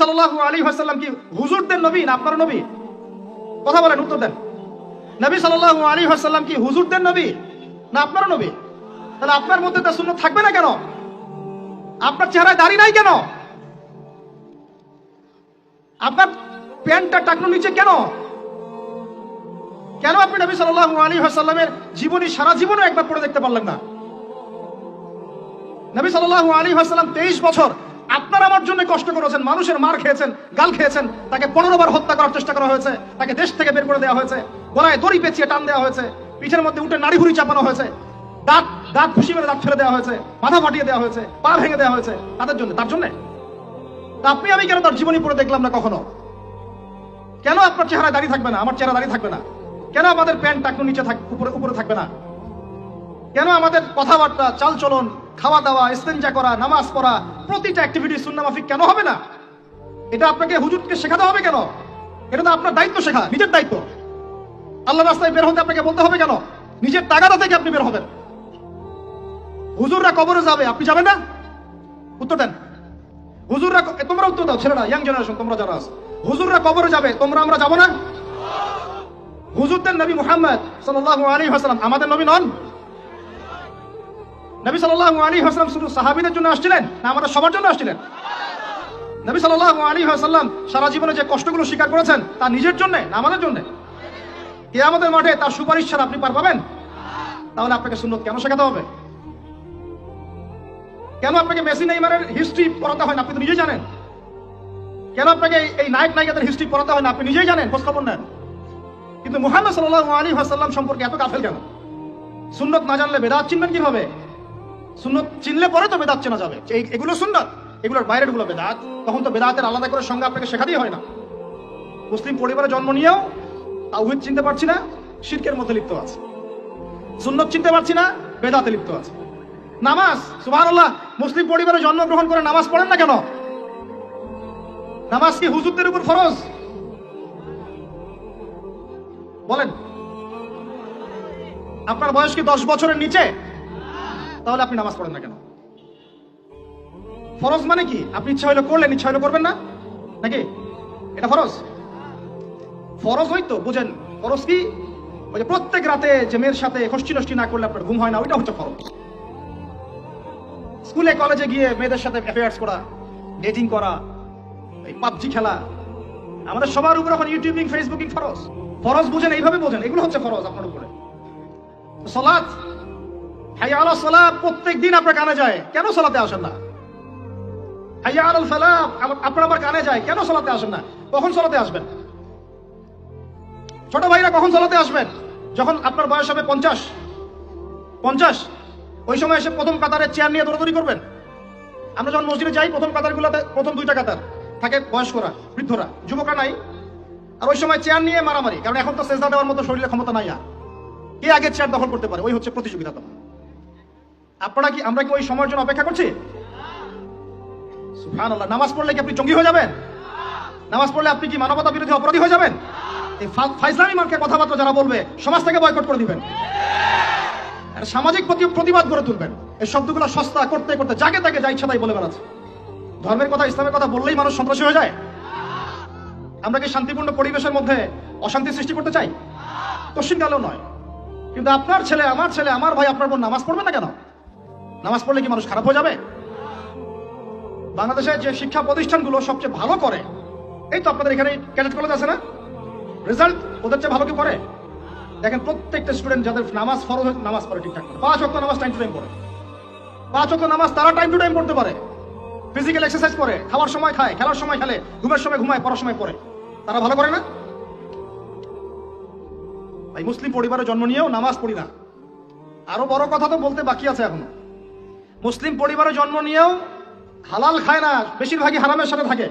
সাল্লাল্লাহু আলাইহি ওয়াসাল্লাম কি হুজুরদের নবী না আপনার নবী? কথা বলেন, উত্তর দেন। নবী সাল্লাল্লাহু আলাইহি ওয়াসাল্লাম কি হুজুরদের নবী না আপনার নবী? তাহলে আপনার মধ্যে তার সুন্নাত থাকবে না কেন? আপনার চেহারায় দাড়ি নাই কেন? আপনার প্যান্টটা টাকনোর নিচে কেন? কেন আপনি নবী সাল্লাল্লাহু আলাইহি ওয়াসাল্লামের জীবনী সারা জীবনে একবার পড়ে দেখতে পারলেন না? নবী সাল্লাল্লাহু আলাইহি ওয়াসাল্লাম 23 বছর আপনার আমার জন্য কষ্ট করেছেন, মানুষের মার খেয়েছেন, গাল খেয়েছেন, তাকে 15 বার হত্যা করার চেষ্টা করা হয়েছে, তাকে দেশ থেকে বের করে দেওয়া হয়েছে, গলায় দড়ি পেঁচিয়ে টান দেওয়া হয়েছে, পিঠের মধ্যে উঠে নাড়ি ভুড়ি চাপানো হয়েছে, দাঁত ঘুষি মেরে দাঁত ফেলে দেওয়া হয়েছে, মাথা ফাটিয়ে দেওয়া হয়েছে, পা ভেঙে দেওয়া হয়েছে তাদের জন্য, তার জন্য। আপনি আমি কেন তার জীবনী পড়ে দেখলাম না কখনো? কেন আপনার চেহারা দাঁড়িয়ে থাকবে না, আমার চেহারা দাঁড়িয়ে থাকবে না? কেন আমাদের প্যান্ট টাকনো নিচে উপরে থাকবে না? কেন আমাদের কথাবার্তা, চালচলন, খাওয়া দাওয়া, ইস্তেঞ্জা করা, নামাজ পড়া, প্রতিটা অ্যাক্টিভিটি সুন্নাহ মাফিক কেন হবে না? এটা আপনাকে হুজুরকে শেখাতে হবে কেন? এটা তো আপনার দায়িত্ব, শেখা নিজের দায়িত্ব। আল্লাহর রাস্তায় বের হতে আপনাকে বলতে হবে কেন? নিজের তাগাদা থেকে আপনি বের হবেন। হুজুররা কবরে যাবে, আপনি যাবেন না? উত্তর দেন। হুজুররা, তোমরা উত্তর দাও ছেলেরা, ইয়াং জেনারেশন তোমরা যারা আছো, হুজুররা কবরে যাবে, তোমরা আমরা যাব না? হুজুরদের নবী মুহাম্মদ সাল্লাল্লাহু আলাইহি ওয়াসাল্লাম আমাদের নবী নন? নবী সাল্লাল্লাহু আলাইহি ওয়াসাল্লাম শুধু সাহাবীদের জন্য আসছিলেন না আমাদের সবার জন্য আসছিলেন? নবী সাল্লাল্লাহু আলাইহি ওয়াসাল্লাম সারা জীবনে যে কষ্টগুলো স্বীকার করেছেন তা নিজের জন্য না আমাদের জন্য? কিয়ামতের মাঠে তার সুপারিশ ছাড়া আপনি পার পাবেন? তাহলে আপনাকে সুন্নাত কেন শেখাতে হবে? কেন আপনাকে মেসি নেইমারের হিস্ট্রি পড়াতে হয় না? আপনি তো নিজেই জানেন। কেন আপনাকে এই নায়ক নায়িকাদের হিস্ট্রি পড়াতে হয় না? আপনি নিজেই জানেন, খোঁজ খবর নেন। কিন্তু মুহাম্মদ সাল্লাল্লাহু আলাইহি ওয়াসাল্লাম সম্পর্কে এত গাফেল কেন? সুন্নাত না জানলে বেদাত চিনবেন কিভাবে? সুন্নাত চিনলে পরে তো বেদাত চেনা যাবে। এগুলো সুন্নাত, এগুলোর বাইরের গুলো বেদাত। তখন তো বেদাতের আলাদা করে সংজ্ঞা আপনাকে শেখাতেই হয় না। মুসলিম পরিবারে জন্ম নিয়েও তাওহীদ চিনতে পারছি না, শিরকের মধ্যে লিপ্ত আছে। সুন্নাত চিনতে পারছি না, বেদাতে লিপ্ত আছে। নামাজ, সুবহানাল্লাহ, মুসলিম পরিবারে জন্মগ্রহণ করে নামাজ পড়েন না কেন? নামাজ কি হুজুরদের উপর ফরজ? বলেন। আপনার বয়স কি 10 বছরের নিচে? তাহলে আপনি নামাজ পড়েন না কেন? ফরজ মানে কি? আপনি ইচ্ছা হইলে করলেন, ইচ্ছা হইলে করবেন না, নাকি? এটা ফরজ? ফরজ হয়তো বুঝেন। ফরজ কি? ওই যে প্রত্যেক রাতে যে মেয়ের সাথে খষ্টি নষ্টি না করলে আপনার ঘুম হয় না, ওইটা হচ্ছে ফরজ। স্কুলে কলেজে গিয়ে মেয়েদের সাথে অ্যাফেয়ার্স করা, ডেটিং করা, এই পাবজি খেলা, আমাদের সবার উপর এখন ইউটিউবিং, ফেসবুকিং ফরজ। ফরজ বুঝেন, এইভাবে বোঝেন, এগুলো হচ্ছে ফরজ আপনার উপরে। সালাত, হাইয়া আলাস সালাত প্রত্যেক দিন আপনার কানে যায়, কেন সালাতে আসেন না? হাইয়া আলাল ফালাহ আপনার আবার কানে যায়, কেন সালাতে আসেন না? কখন সালাতে আসবেন? ছোট ভাইরা কখন সালাতে আসবেন? যখন আপনার বয়স হবে 50, ওই সময় এসে প্রথম কাতারে চেয়ার নিয়ে দৌড়াদৌড়ি করবেন। আমরা যখন মসজিদে যাই, প্রথম কাতারগুলোতে প্রথম 2টা কাতার থাকে বয়স্করা, বৃদ্ধরা, যুবকরা নাই। আর ওই সময় চেয়ার নিয়ে মারামারি, কারণ এখন তো সেজদা দেওয়ার মতো শরীরে ক্ষমতা নাই। আর কে আগে চেয়ার দখল করতে পারে, ওই হচ্ছে প্রতিযোগিতা। তখন আমরা কি ওই সময়ের জন্য অপেক্ষা করছি? সুবহানাল্লাহ। নামাজ পড়লে কি আপনি জঙ্গি হয়ে যাবেন? নামাজ পড়লে আপনি কি মানবতা বিরোধী অপরাধী হয়ে যাবেন? এই ফাইজলামি মার্কের কথাবার্তা যারা বলবে, সমাজ থেকে বয়কট করে দিবেন, সামাজিক প্রতিবাদ গড়ে তুলবেন। এই শব্দগুলো সস্তা করতে করতে যাকে তাকে যা ইচ্ছা তাই বলে বেড়াচ্ছে। ধর্মের কথা, ইসলামের কথা বললেই মানুষ সন্ত্রাসী হয়ে যায়। আমরা কি শান্তিপূর্ণ পরিবেশের মধ্যে অশান্তি সৃষ্টি করতে চাই? কোশ্চিনকালেও নয়। কিন্তু আপনার ছেলে, আমার ভাই, আপনার বোন নামাজ পড়বে না কেন? নামাজ পড়লে কি মানুষ খারাপ হয়ে যাবে? বাংলাদেশের যে শিক্ষা প্রতিষ্ঠানগুলো সবচেয়ে ভালো করে, এই তো আপনাদের এখানে ক্যাডেট কলেজ আছে না, রেজাল্ট ওদের চেয়ে ভালো কি করে? দেখেন প্রত্যেকটা স্টুডেন্ট যাদের নামাজ ফরজ, নামাজ পড়ে ঠিকঠাক করে, 5 ওয়াক্ত নামাজ টাইম টু টাইম পড়ে। 5 ওয়াক্ত নামাজ তারা টাইম টু টাইম পড়তে পারে, ফিজিক্যাল এক্সারসাইজ করে, খাওয়ার সময় খায়, খেলার সময় খেলে, ঘুমের সময় ঘুমায়, পড়ার সময় পড়ে। তারা ভালো করে না? ভাই, মুসলিম পরিবারে জন্ম নিয়েও নামাজ পড়ি না। আরো বড় কথা তো বলতে বাকি আছে এখনো। মুসলিম পরিবারে জন্ম নিয়েও হালাল খায় না, বেশিরভাগই হারামের সাথে থাকে।